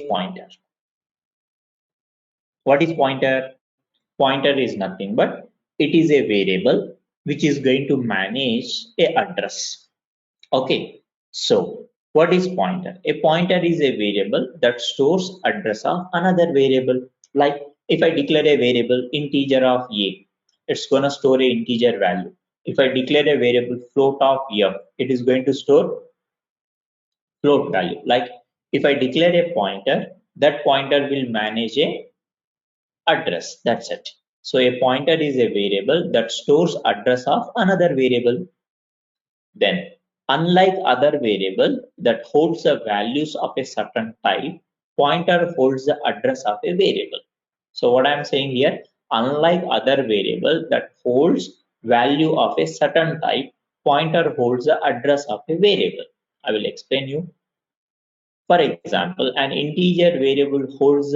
Pointer. What is pointer? Pointer is nothing but it is a variable which is going to manage a address. Okay, so what is pointer? A pointer is a variable that stores address of another variable. Like if I declare a variable integer of a, it's gonna store a integer value. If I declare a variable float of f, it is going to store float value. Like if I declare a pointer, that pointer will manage a address. That's it. So a pointer is a variable that stores address of another variable. Then, unlike other variable that holds the values of a certain type, pointer holds the address of a variable. So what I'm saying here, unlike other variable that holds value of a certain type, pointer holds the address of a variable. I will explain you. For example, an integer variable holds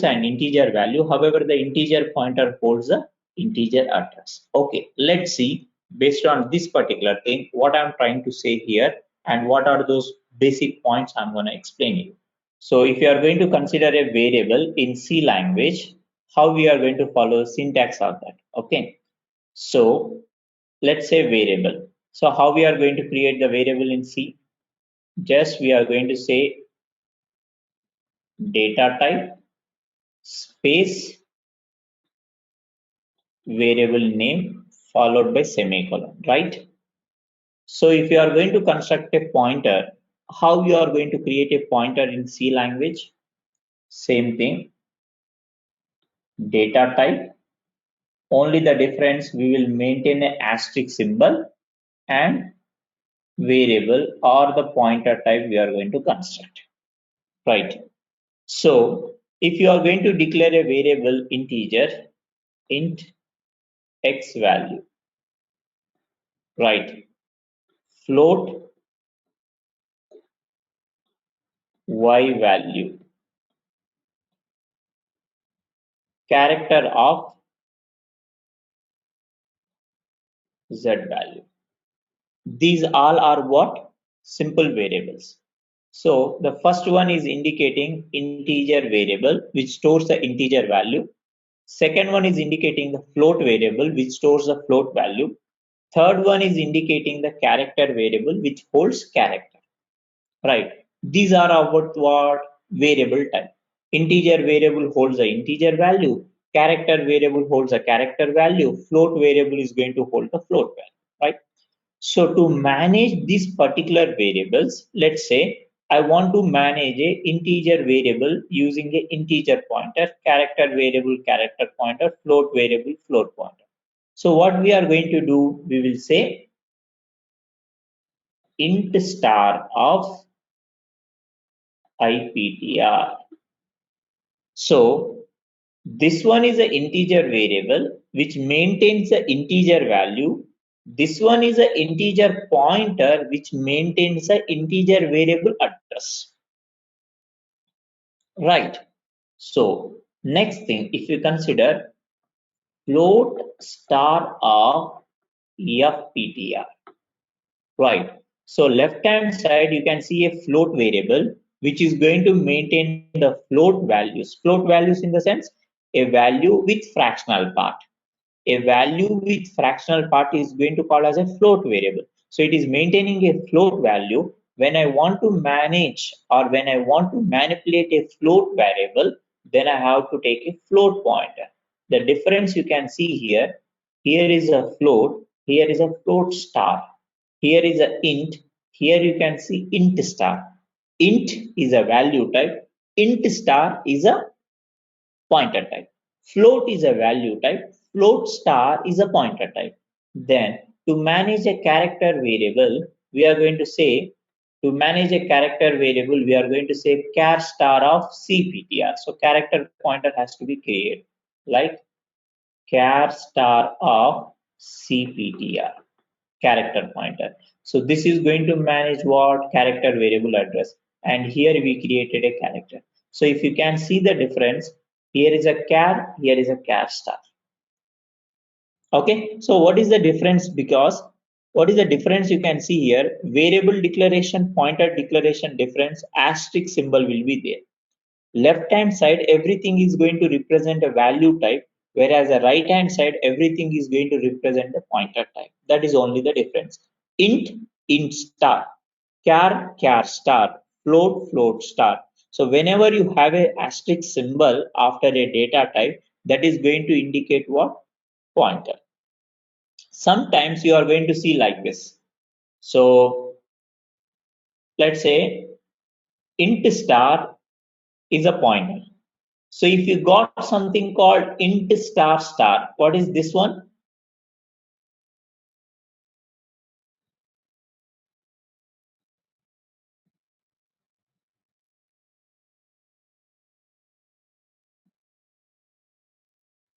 an integer value. However, the integer pointer holds the integer address. Okay, let's see based on this particular thing what I'm trying to say here and what are those basic points I'm going to explain you. So if you are going to consider a variable in C language, how we are going to follow syntax of that. Okay, so let's say variable. So how we are going to create the variable in C? Just we are going to say data type space variable name followed by semicolon, right? So if you are going to construct a pointer, how you are going to create a pointer in C language? Same thing, data type. Only the difference, we will maintain an asterisk symbol and variable or the pointer type we are going to construct, right? So if you are going to declare a variable integer, int x value, right? Float y value, character of z value. These all are what? Simple variables. So the first one is indicating integer variable which stores the integer value. Second one is indicating the float variable which stores the float value. Third one is indicating the character variable which holds character. Right. These are about what? Variable type. Integer variable holds the integer value. Character variable holds a character value. Float variable is going to hold the float value. Right. So to manage these particular variables, let's say I want to manage a integer variable using a integer pointer, character variable character pointer, float variable float pointer. So what we are going to do, we will say int star of IPTR. So this one is an integer variable which maintains the integer value. This one is an integer pointer which maintains the integer variable address. Right. So next thing, if you consider float star of FPTR. Right. So left hand side, you can see a float variable which is going to maintain the float values. Float values in the sense a value with fractional part. A value with fractional part is going to call as a float variable. So it is maintaining a float value. When I want to manage or when I want to manipulate a float variable, then I have to take a float pointer. The difference you can see here, here is a float, here is a float star. Here is a int. Here you can see int star. Int is a value type. Int star is a pointer type. Float is a value type. Float star is a pointer type. Then to manage a character variable, we are going to say to manage a character variable, we are going to say char star of CPTR. So character pointer has to be created like char star of CPTR. Character pointer. So this is going to manage what? Character variable address. And here we created a character. So if you can see the difference, here is a char, here is a char star. Okay, so what is the difference? Because What is the difference you can see here? Variable declaration, pointer declaration difference, asterisk symbol will be there. Left hand side, everything is going to represent a value type, whereas the right hand side, everything is going to represent a pointer type. That is only the difference. Int, int star, char, char star, float, float star. So whenever you have a asterisk symbol after a data type, that is going to indicate what? Pointer. Sometimes you are going to see like this. So let's say int star is a pointer. So if you got something called int star star, what is this one?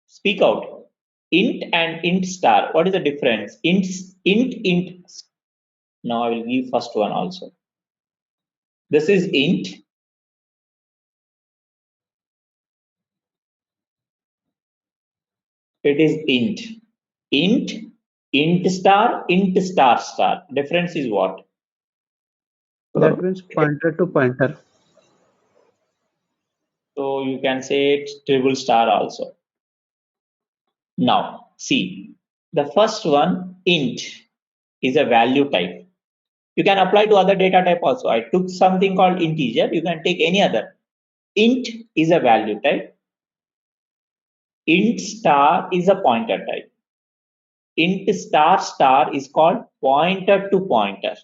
Speak out. Int and int star, what is the difference? Int. Now I will give first one also. This is int. It is int. Int, int star star. Difference is what? That means pointer to pointer. So you can say it triple star also. Now, see, the first one, int, is a value type. You can apply to other data type also. I took something called integer. You can take any other. Int is a value type. Int star is a pointer type. Int star star is called pointer to pointer.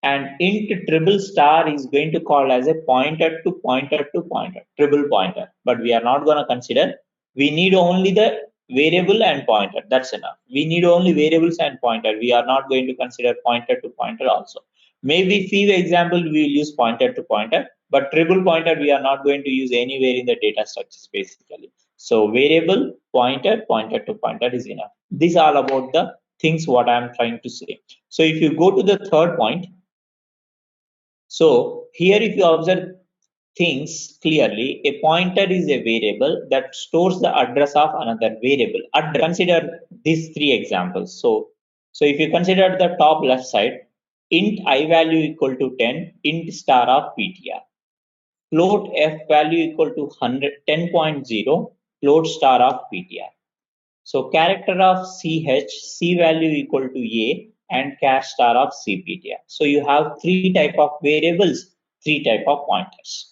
And int triple star is going to call as a pointer to pointer to pointer, triple pointer. But we are not going to consider. We need only the variable and pointer. That's enough. We need only variables and pointer. We are not going to consider pointer to pointer also. Maybe few example we will use pointer to pointer, but triple pointer we are not going to use anywhere in the data structures basically. So variable, pointer, pointer to pointer is enough. These are about the things what I am trying to say. So if you go to the third point, so here if you observe things clearly, a pointer is a variable that stores the address of another variable. Consider these three examples. So if you consider the top left side, int I value equal to 10, int star of PTR. Float f value equal to 10.0, float star of PTR. So character of CH, C value equal to A and char star of CPTR. So you have three type of variables, three type of pointers.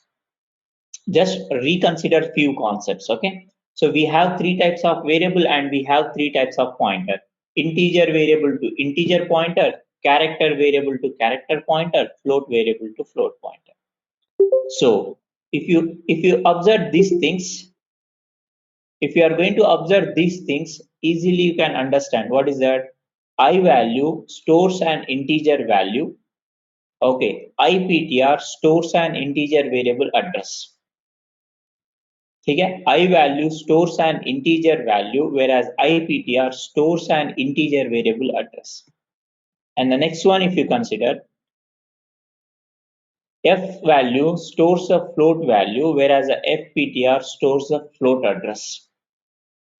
Just reconsider few concepts, okay? So we have three types of variable and we have three types of pointer. Integer variable to integer pointer, character variable to character pointer, float variable to float pointer. So if you observe these things, if you are going to observe these things, easily you can understand what is that. I value stores an integer value. Okay, IPTR stores an integer variable address. Okay, I value stores an integer value, whereas IPTR stores an integer variable address. And the next one, if you consider, F value stores a float value, whereas a FPTR stores a float address.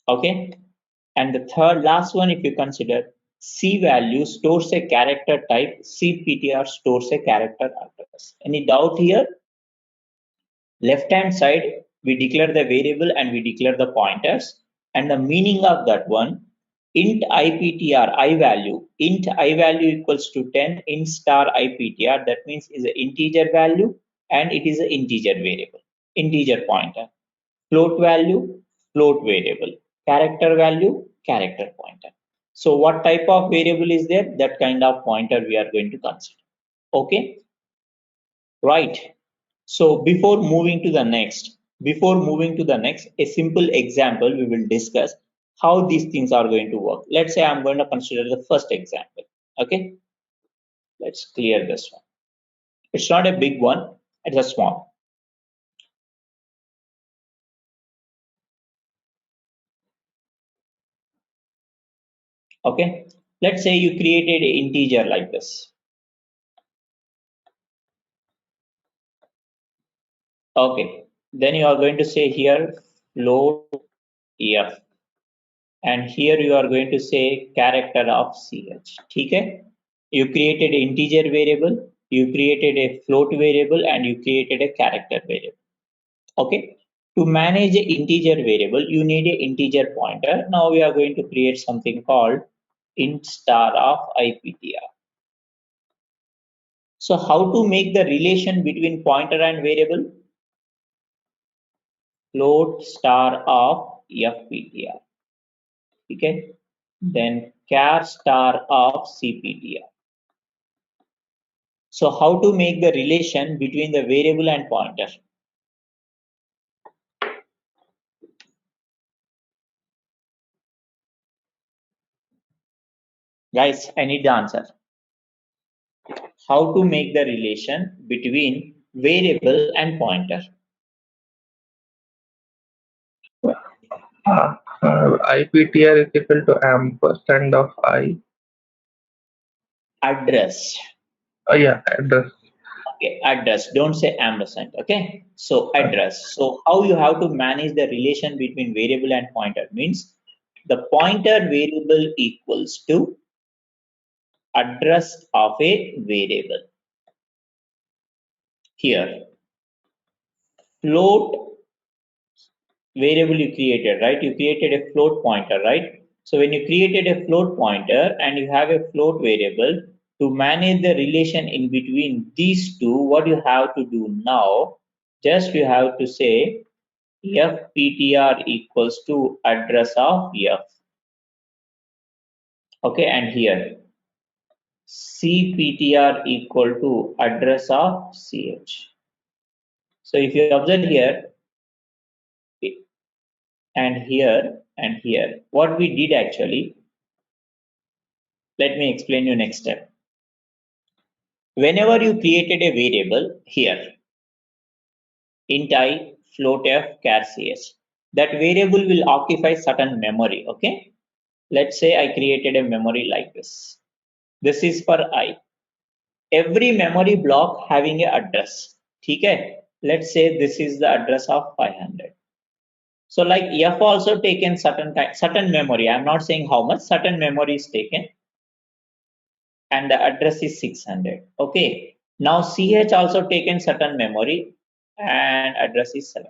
Okay, and the third last one, if you consider, C value stores a character type, CPTR stores a character address. Any doubt here? Left hand side, we declare the variable and we declare the pointers. And the meaning of that one, int IPTR I value, int I value equals to 10, int star IPTR, that means is an integer value and it is an integer variable, integer pointer. Float value, float variable. Character value, character pointer. So what type of variable is there? That kind of pointer we are going to consider. Okay, right. So before moving to the next, a simple example we will discuss how these things are going to work. Let's say I'm going to consider the first example. Okay, let's clear this one. It's not a big one, it's a small. Okay, let's say you created an integer like this. Okay, then you are going to say here float f, and here you are going to say character of ch. Okay, You created an integer variable, you created a float variable, and you created a character variable. Okay. To manage an integer variable, you need an integer pointer. Now we are going to create something called int star of IPTR. So how to make the relation between pointer and variable? Float star of FPTR. Okay. Then char star of CPTR. So how to make the relation between the variable and pointer? Guys, I need the answer. How to make the relation between variable and pointer? IPTR is equal to ampersand of I. Address. Yeah, address. Okay, address. Don't say ampersand. Okay, so address. So how you have to manage the relation between variable and pointer means the pointer variable equals to address of a variable. Here, float variable you created, right? You created a float pointer, right? So when you created a float pointer and you have a float variable, to manage the relation in between these two, what you have to do now, just you have to say FPTR equals to address of F. Okay, and here CPTR equal to address of CH. So if you observe here, and here, what we did actually, let me explain you next step. Whenever you created a variable here, int I, float f, char ch, that variable will occupy certain memory. Okay, let's say I created a memory like this. This is for I. Every memory block having a address. Okay, let's say this is the address of 500. So like f also taken certain memory. I'm not saying how much, certain memory is taken, and the address is 600. Okay, now ch also taken certain memory and address is 7.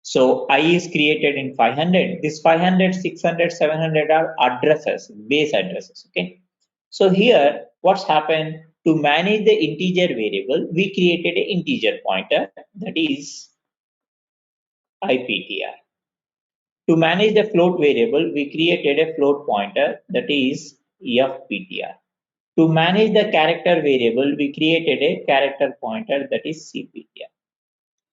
So I is created in 500. This 500, 600, 700 are addresses, base addresses. Okay, so here what's happened, to manage the integer variable, we created an integer pointer, that is IPTR. To manage the float variable, we created a float pointer, that is FPTR. To manage the character variable, we created a character pointer, that is CPTR.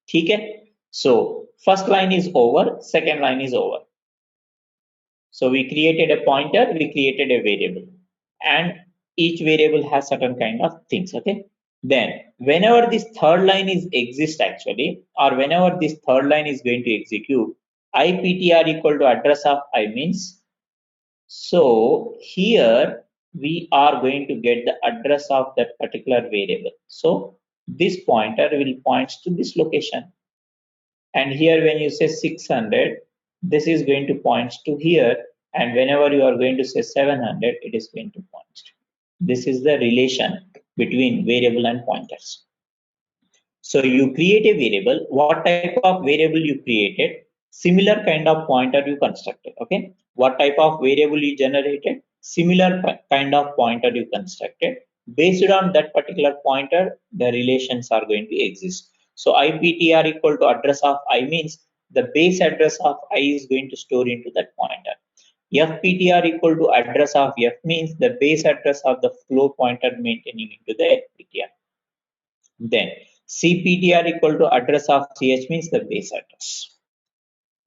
Okay? So first line is over, second line is over. So we created a pointer, we created a variable, and each variable has certain kind of things. Okay? Then whenever this third line is exist actually, or whenever this third line is going to execute, IPTR equal to address of I means, so here we are going to get the address of that particular variable. So this pointer will points to this location. And here when you say 600, this is going to point to here. And whenever you are going to say 700, it is going to point to. This is the relation between variable and pointers. So you create a variable. What type of variable you created? Similar kind of pointer you constructed. Okay. What type of variable you generated? Similar kind of pointer you constructed. Based on that particular pointer, the relations are going to exist. So IPTR equal to address of I means the base address of I is going to store into that pointer. FPTR equal to address of F means the base address of the float pointer maintaining into the FPTR. Then CPTR equal to address of CH means the base address.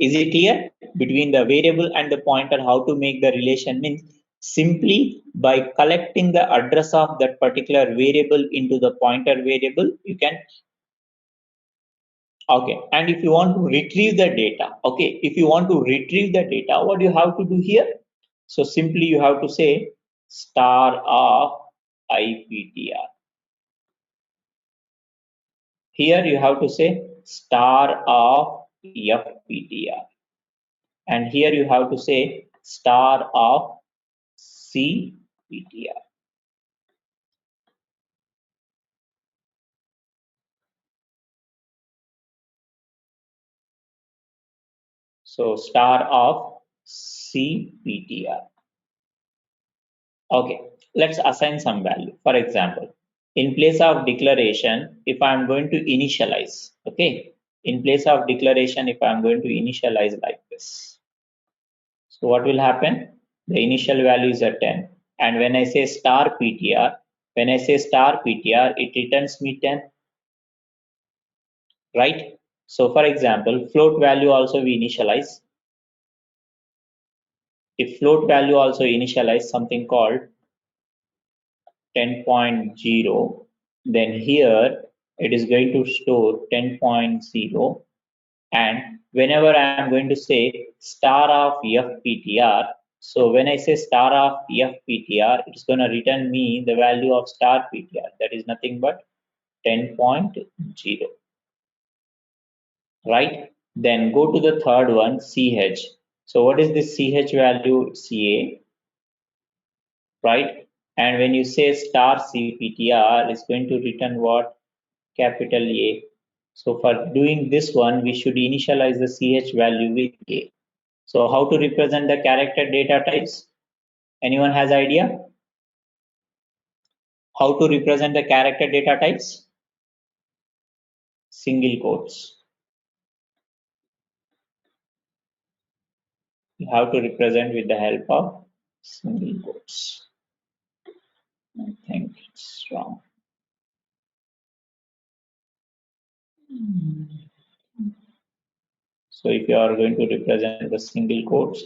Is it clear? Between the variable and the pointer, how to make the relation means simply by collecting the address of that particular variable into the pointer variable, you can. Okay, and if you want to retrieve the data, okay, if you want to retrieve the data, what you have to do here? So simply you have to say star of IPTR. Here you have to say star of FPTR. And here you have to say star of CPTR. ptr. So star of cptr. Okay, let's assign some value. For example, in place of declaration, if I'm going to initialize, okay, in place of declaration, if I'm going to initialize like this, so what will happen? The initial value is a 10. And when I say star PTR, it returns me 10, right? So for example, float value also we initialize. If float value also initialize something called 10.0, then here it is going to store 10.0. And whenever I am going to say star of fptr, so when I say star of fptr, it's going to return me the value of star ptr, that is nothing but 10.0, right? Then go to the third one, ch. So what is this ch value? Ca, right? And when you say star cptr, it's going to return what? Capital A. So for doing this one, we should initialize the ch value with A. So how to represent the character data types? Anyone has idea? How to represent the character data types? Single quotes. You have to represent with the help of single quotes. I think it's wrong. So if you are going to represent the single quotes,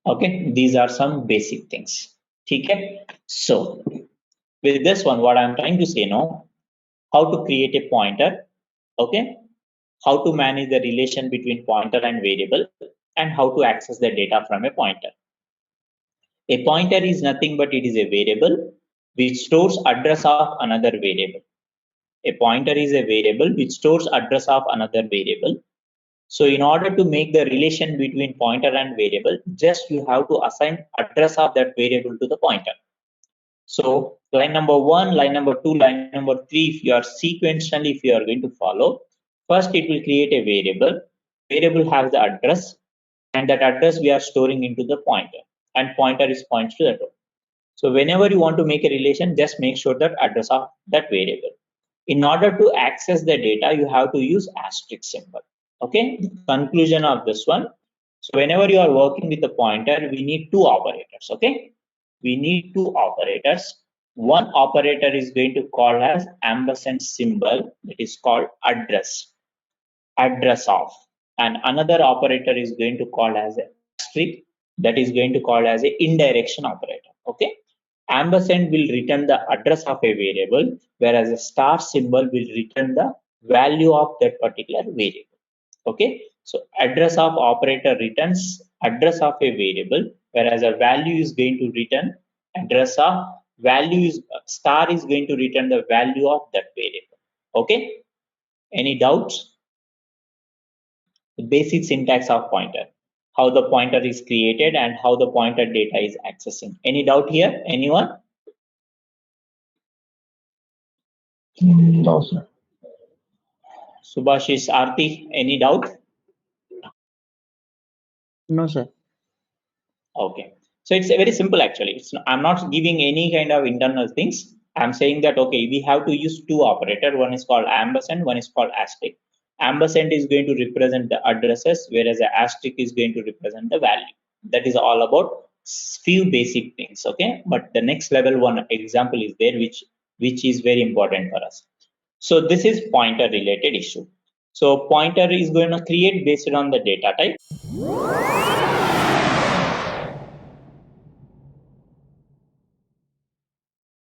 okay, these are some basic things. Okay, so with this one, what I'm trying to say now, how to create a pointer, okay, how to manage the relation between pointer and variable, and how to access the data from a pointer. A pointer is nothing but it is a variable which stores address of another variable. A pointer is a variable which stores address of another variable. So in order to make the relation between pointer and variable, just you have to assign address of that variable to the pointer. So line number 1, line number 2, line number 3, if you are sequentially, if you are going to follow, first it will create a variable. Variable has the address, and that address we are storing into the pointer, and pointer is points to that. So whenever you want to make a relation, just make sure that address of that variable. In order to access the data, you have to use asterisk symbol. Okay, conclusion of this one. So whenever you are working with the pointer, we need two operators. Okay, we need two operators. One operator is going to call as ampersand symbol, that is called address of, and another operator is going to call as a asterisk, that is going to call as a indirection operator. Okay, ampersand will return the address of a variable, whereas a star symbol will return the value of that particular variable. Okay, so address of operator returns address of a variable, whereas a value is going to return address of value is star is going to return the value of that variable. Okay, any doubts? The basic syntax of pointer, how the pointer is created and how the pointer data is accessing. Any doubt here? Anyone? No, sir. Subhashish, Arti, any doubt? No, sir. Okay. So it's very simple actually. I'm not giving any kind of internal things. I'm saying that, okay, we have to use two operator. One is called ampersand, one is called asterisk. Ampersand is going to represent the addresses, whereas the asterisk is going to represent the value. That is all about few basic things. Okay. But the next level one example is there, which is very important for us. So this is pointer related issue. So pointer is going to create based on the data type.